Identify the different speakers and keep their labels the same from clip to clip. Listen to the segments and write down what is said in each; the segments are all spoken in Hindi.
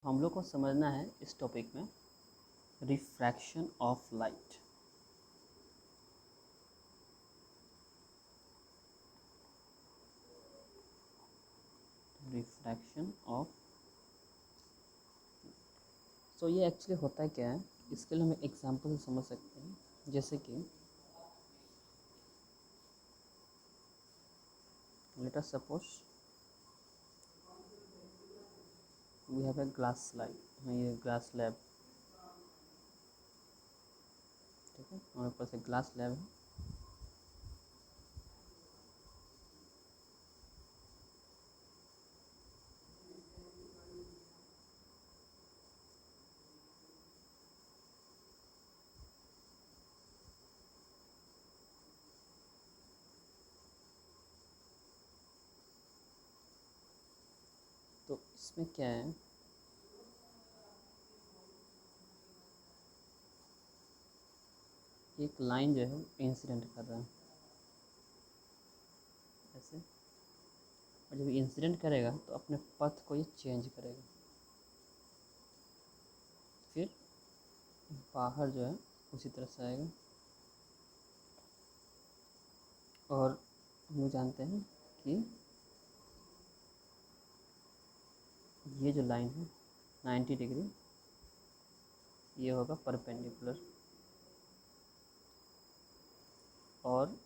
Speaker 1: हम लोग को समझना है इस टॉपिक में refraction of light. Refraction of तो ये एक्चुअली होता है क्या है, इसके लिए हम एग्जांपल से समझ सकते हैं। जैसे कि let us suppose we have a glass slide, ये ग्लास स्लैब, ठीक है, हमारे पास एक ग्लास स्लैब है। तो इसमें क्या है, एक लाइन जो है इंसिडेंट कर रहा है ऐसे, और जब इंसिडेंट करेगा तो अपने पथ को ये चेंज करेगा, फिर बाहर जो है उसी तरह से आएगा। और हम लोग जानते हैं कि ये जो लाइन है 90 डिग्री, ये होगा परपेंडिकुलर, और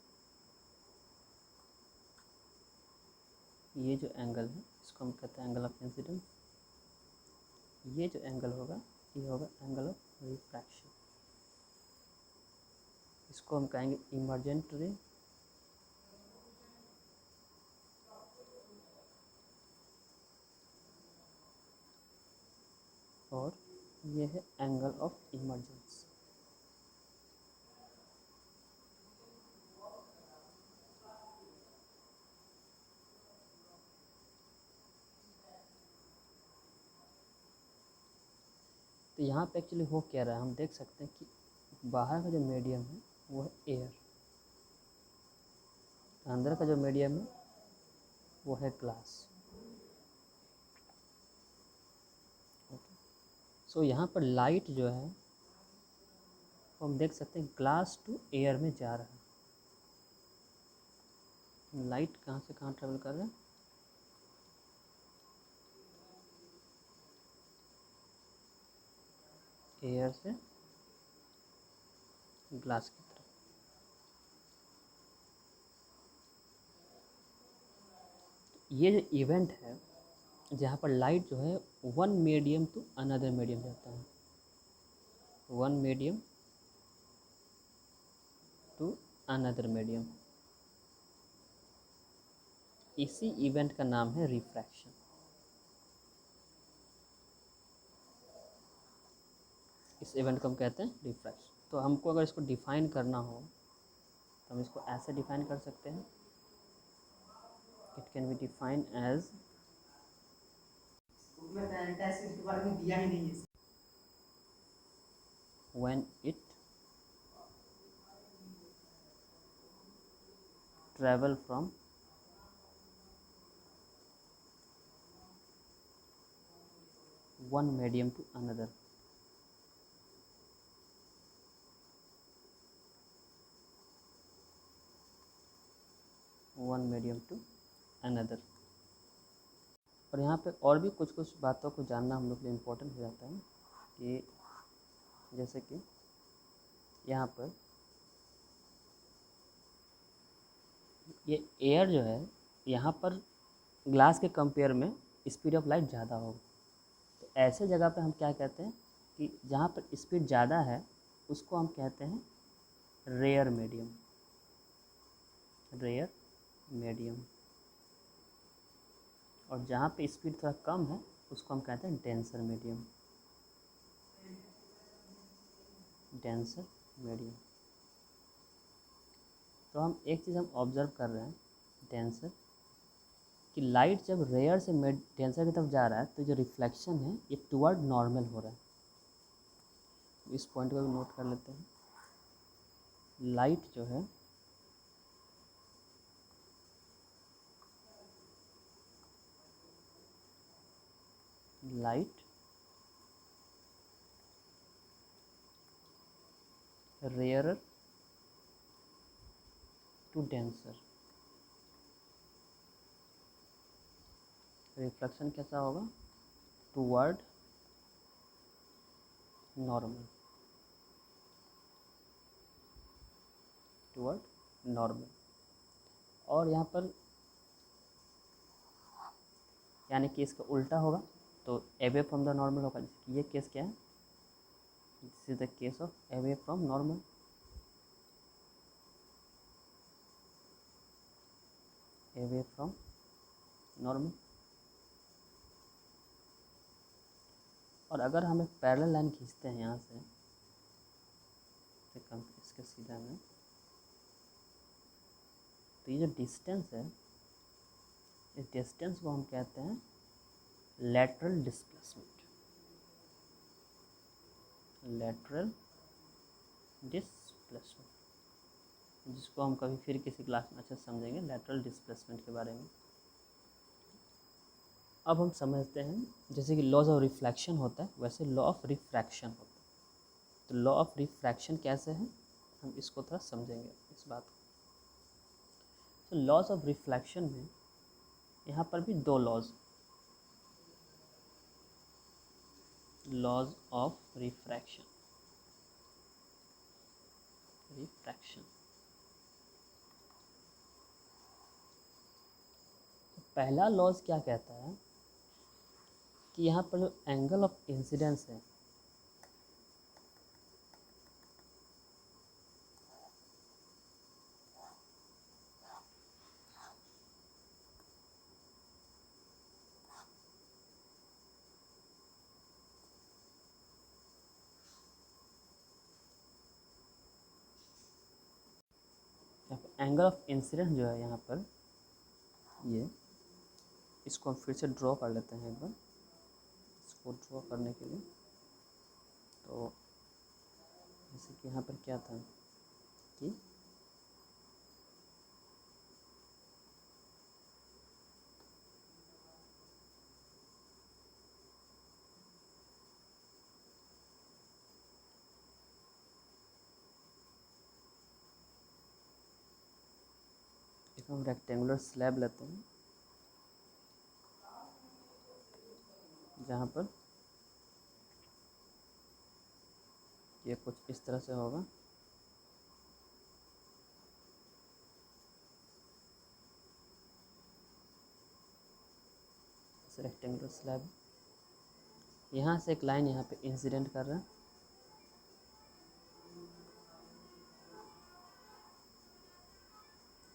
Speaker 1: ये जो एंगल है इसको हम कहते हैं एंगल ऑफ इंसिडेंस। ये जो एंगल होगा ये होगा एंगल ऑफ रिफ्रैक्शन, इसको हम कहेंगे इमर्जेंट रे, और ये है एंगल ऑफ इमर्जेंस। तो यहाँ पे एक्चुअली हो क्या रहा है, हम देख सकते हैं कि बाहर का जो मीडियम है वो है एयर, अंदर का जो मीडियम है वो है ग्लास। ओके, सो यहाँ पर लाइट जो है वो हम देख सकते हैं ग्लास टू एयर में जा रहा है। लाइट कहाँ से कहाँ ट्रेवल कर रहा है, एयर से ग्लास की तरफ। ये जो इवेंट है जहाँ पर लाइट जो है one medium to another medium जाता है, one medium to another medium, इसी इवेंट का नाम है रिफ्रैक्शन। इस इवेंट को हम कहते हैं रिफ्रैक्शन। तो हमको अगर इसको डिफाइन करना हो तो हम इसको ऐसे डिफाइन कर सकते हैं, it can be define as when it travel from one medium to another, one medium to another। और यहाँ पे और भी कुछ कुछ बातों को जानना हम लोग के लिए इम्पोर्टेंट हो जाता है कि जैसे कि यहाँ पर ये एयर जो है यहाँ पर ग्लास के कंपेयर में स्पीड ऑफ लाइट ज़्यादा होगा। तो ऐसे जगह पे हम क्या कहते हैं कि जहाँ पर स्पीड ज़्यादा है उसको हम कहते हैं रेयर मीडियम, रेयर मीडियम। और जहाँ पे स्पीड थोड़ा कम है उसको हम कहते हैं डेंसर मीडियम, डेंसर मीडियम। तो हम एक चीज़ हम ऑब्ज़र्व कर रहे हैं डेंसर, कि लाइट जब रेयर से डेंसर की तरफ जा रहा है तो जो रिफ्लेक्शन है ये टुवर्ड नॉर्मल हो रहा है। इस पॉइंट को भी नोट कर लेते हैं। लाइट जो है light rarer to denser. Reflection कैसा होगा? Toward normal, toward normal. और यहाँ पर यानी कि इसका उल्टा होगा तो अवे फ्रॉम द नॉर्मल होगा। जैसे कि ये केस क्या है? This is the case of away from normal. Away from normal. और अगर हम एक पैरेलल लाइन खींचते हैं यहाँ से कम इसके सीधा में, तो ये जो डिस्टेंस है, इस डिस्टेंस को हम कहते हैं लैटरल डिस्प्लेसमेंट। लैटरल डिस्प्लेसमेंट, जिसको हम कभी फिर किसी क्लास में अच्छे से समझेंगे लैटरल डिस्प्लेसमेंट के बारे में। अब हम समझते हैं, जैसे कि लॉज ऑफ रिफ्लेक्शन होता है वैसे लॉ ऑफ रिफ्रैक्शन होता है। तो लॉ ऑफ रिफ्रैक्शन कैसे है, हम इसको थोड़ा समझेंगे इस बात को। तो लॉज ऑफ रिफ्लेक्शन में यहाँ पर भी दो laws, laws of refraction, refraction. तो पहला लॉज क्या कहता है कि यहाँ पर जो एंगल ऑफ इंसिडेंस है, एंगल ऑफ इंसिडेंस जो है यहाँ पर, ये इसको हम फिर से ड्रॉ कर लेते हैं एक बार। इसको ड्रॉ करने के लिए तो जैसे कि यहाँ पर क्या था कि एक हम रेक्टेंगुलर स्लैब लेते हैं जहाँ पर ये कुछ इस तरह से होगा। रेक्टेंगुलर स्लैब, यहाँ से एक लाइन यहाँ पे इंसिडेंट कर रहा है,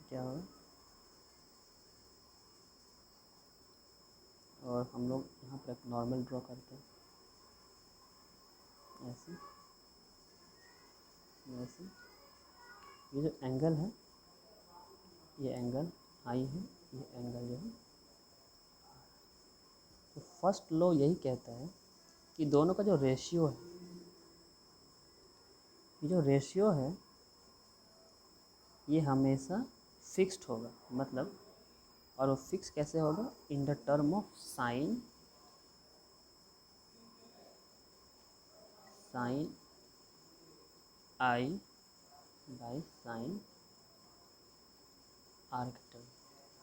Speaker 1: क्या होगा, और हम लोग यहाँ पर एक नॉर्मल ड्रॉ करते हैं ऐसे ऐसे। ये जो एंगल है, ये एंगल आई है, ये एंगल जो है। तो फर्स्ट लॉ यही कहता है कि दोनों का जो रेशियो है, ये जो रेशियो है ये हमेशा फिक्स्ड होगा। मतलब, और वो फिक्स कैसे होगा? In the term of sine, sine i by sine r के टर्म।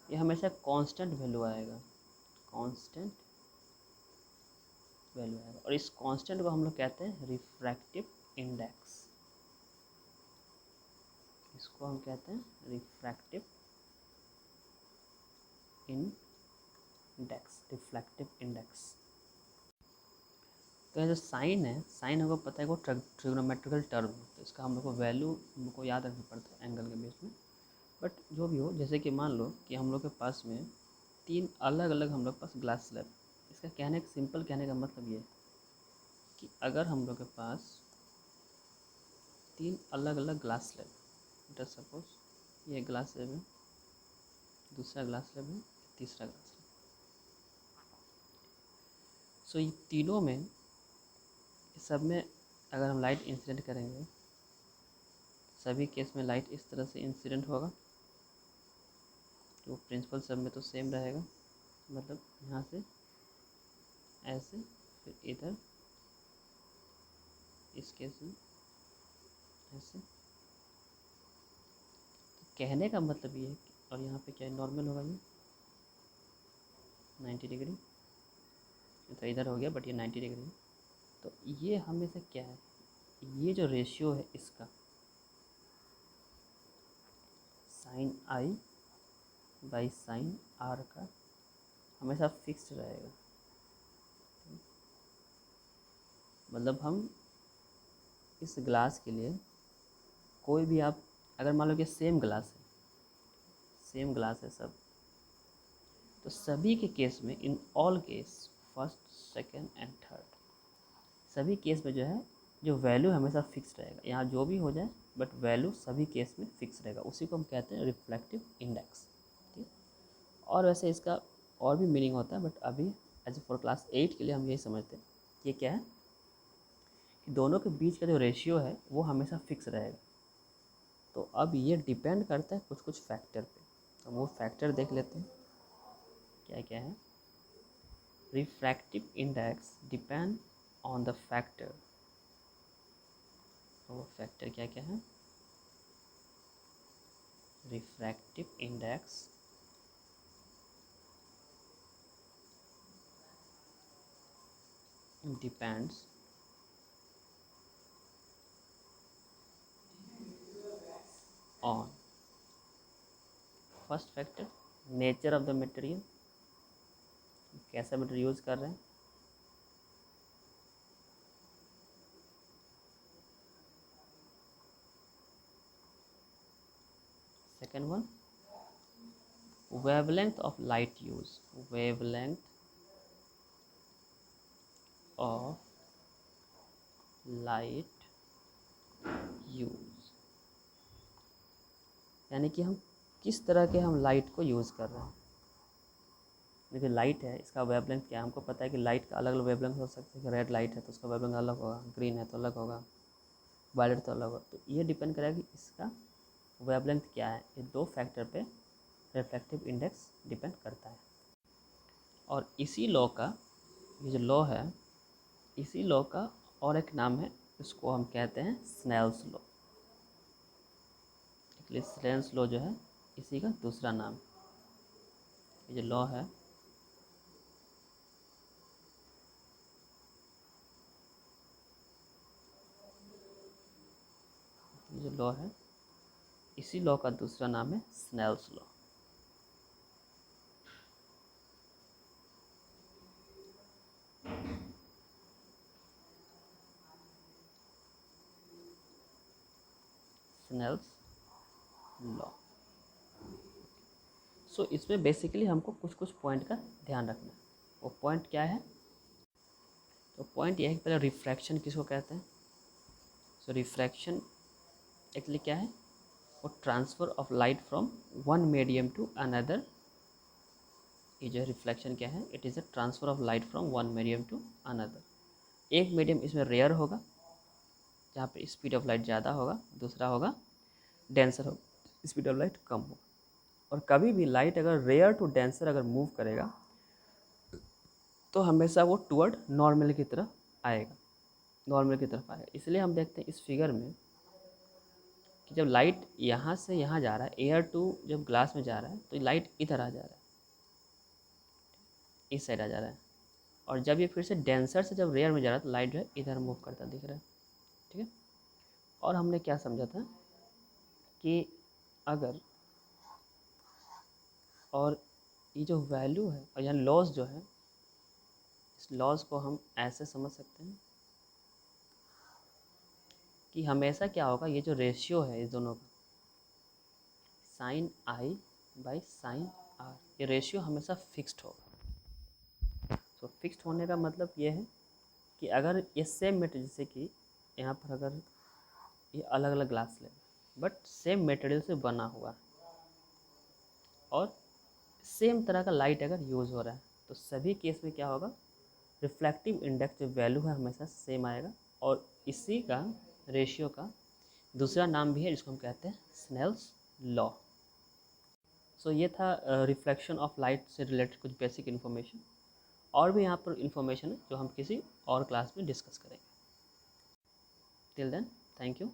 Speaker 1: ये हमेशा कांस्टेंट वैल्यू आएगा, कांस्टेंट वैल्यू आएगा। और इस कांस्टेंट को हम लोग कहते हैं रिफ्रैक्टिव इंडेक्स। इसको हम कहते हैं रिफ्रैक्टिव इंडेक्स, रिफ्लेक्टिव इंडेक्स। तो ये जो साइन है, साइन हमको पता है वो ट्रिग्नोमेट्रिकल टर्म है, तो इसका हम लोग को वैल्यू हमको याद रखना पड़ता है एंगल के बेस में। बट जो भी हो, जैसे कि मान लो कि हम लोग के पास में तीन अलग अलग हम लोग के पास ग्लास स्लैब। इसका कहने का सिंपल कहने का मतलब ये है कि अगर हम लोग के पास तीन अलग अलग glass slab, late us suppose ये ग्लास स्लैब है, दूसरा ग्लास स्लैब है, तीसरा ग्लास स्लैब। सो ये तीनों में, सब में अगर हम लाइट इंसिडेंट करेंगे, सभी केस में लाइट इस तरह से इंसिडेंट होगा। तो प्रिंसिपल सब में तो सेम रहेगा, मतलब यहाँ से ऐसे, फिर इधर इस केस में ऐसे। तो कहने का मतलब ये है कि, और यहाँ पे क्या नॉर्मल होगा, ये 90 डिग्री, तो इधर हो गया बट ये 90 डिग्री है। तो ये हमेशा क्या है, ये जो रेशियो है इसका sine i by sine r का हमेशा फिक्स रहेगा। मतलब हम इस ग्लास के लिए कोई भी आप अगर मान लो कि सेम ग्लास है सब, तो सभी के केस में, in all case, first second and third, सभी केस में जो है जो वैल्यू हमेशा फिक्स रहेगा। यहाँ जो भी हो जाए बट वैल्यू सभी केस में फिक्स रहेगा, उसी को हम कहते हैं रिफ्लेक्टिव इंडेक्स। ठीक। और वैसे इसका और भी मीनिंग होता है, बट अभी एज फॉर क्लास 8 के लिए हम यही समझते हैं ये क्या है कि दोनों के बीच का जो रेशियो है वो हमेशा फिक्स रहेगा। तो अब ये डिपेंड करता है कुछ कुछ फैक्टर पे, तो वो फैक्टर देख लेते हैं क्या क्या है। Refractive index depend on the factor, तो वो फैक्टर क्या क्या है। Refractive index depends on first factor nature of the material, कैसा मटेरियल यूज़ कर रहे हैं। Second one wavelength of light use, wavelength of light use, यानी कि हम किस तरह के हम लाइट को यूज़ कर रहे हैं। देखिए लाइट है, इसका वेवलेंथ क्या है, हमको पता है कि लाइट का अलग अलग वेवलेंथ हो सकता है कि रेड लाइट है तो उसका वेवलेंथ अलग होगा, ग्रीन है तो अलग होगा, वायलेट तो अलग होगा। तो ये डिपेंड करेगा कि इसका वेवलेंथ क्या है। ये दो फैक्टर पे रिफ्लेक्टिव इंडेक्स डिपेंड करता है। और इसी लॉ का, ये जो लॉ है, इसी लॉ का और एक नाम है, इसको हम कहते हैं स्नेल्स लॉ। इसलिए स्नेल्स लॉ जो है इसी का दूसरा नाम, ये जो लॉ है ये जो लॉ है इसी लॉ का दूसरा नाम है Snell's law. Snell's law. So इसमें बेसिकली हमको कुछ कुछ पॉइंट का ध्यान रखना है। वो पॉइंट क्या है, तो पॉइंट यह है कि पहले रिफ्रैक्शन किसको कहते हैं। सो रिफ्रैक्शन एक्चुअली क्या है, वो transfer of light from one medium to another. ये जो रिफ्लेक्शन क्या है, it is a transfer of light from one medium to another. एक मीडियम इसमें रेयर होगा जहाँ पे स्पीड ऑफ लाइट ज़्यादा होगा, दूसरा होगा डेंसर होगा, स्पीड ऑफ लाइट कम होगा। और कभी भी लाइट अगर रेयर टू डेंसर अगर मूव करेगा तो हमेशा वो टुवर्ड नॉर्मल की तरफ आएगा, नॉर्मल की तरफ आएगा। इसलिए हम देखते हैं इस फिगर में कि जब लाइट यहाँ से यहाँ जा रहा है, एयर टू जब ग्लास में जा रहा है तो लाइट इधर आ जा रहा है, इस साइड आ जा रहा है। और जब ये फिर से डेंसर से जब रेयर में जा रहा है तो लाइट जो है इधर मूव करता दिख रहा है। ठीक है। और हमने क्या समझा था कि अगर, और ये जो वैल्यू है और यहाँ लॉस जो है, इस लॉस को हम ऐसे समझ सकते हैं कि हमेशा क्या होगा, ये जो रेशियो है इस दोनों का, sine i by sine r, ये रेशियो हमेशा फिक्स्ड होगा। तो फिक्स्ड होने का मतलब ये है कि अगर ये सेम मेटेरियल, जैसे कि यहाँ पर अगर ये अलग अलग ग्लास ले बट सेम मटेरियल से बना हुआ है और सेम तरह का लाइट अगर यूज़ हो रहा है, तो सभी केस में क्या होगा, रिफ्लेक्टिव इंडेक्स जो वैल्यू है हमेशा सेम आएगा। और इसी का रेशियो का दूसरा नाम भी है जिसको हम कहते हैं स्नेल्स लॉ। सो ये था रिफ्लेक्शन ऑफ लाइट से रिलेटेड कुछ बेसिक इन्फॉर्मेशन। और भी यहाँ पर इन्फॉर्मेशन है जो हम किसी और क्लास में डिस्कस करेंगे। Till then, thank you.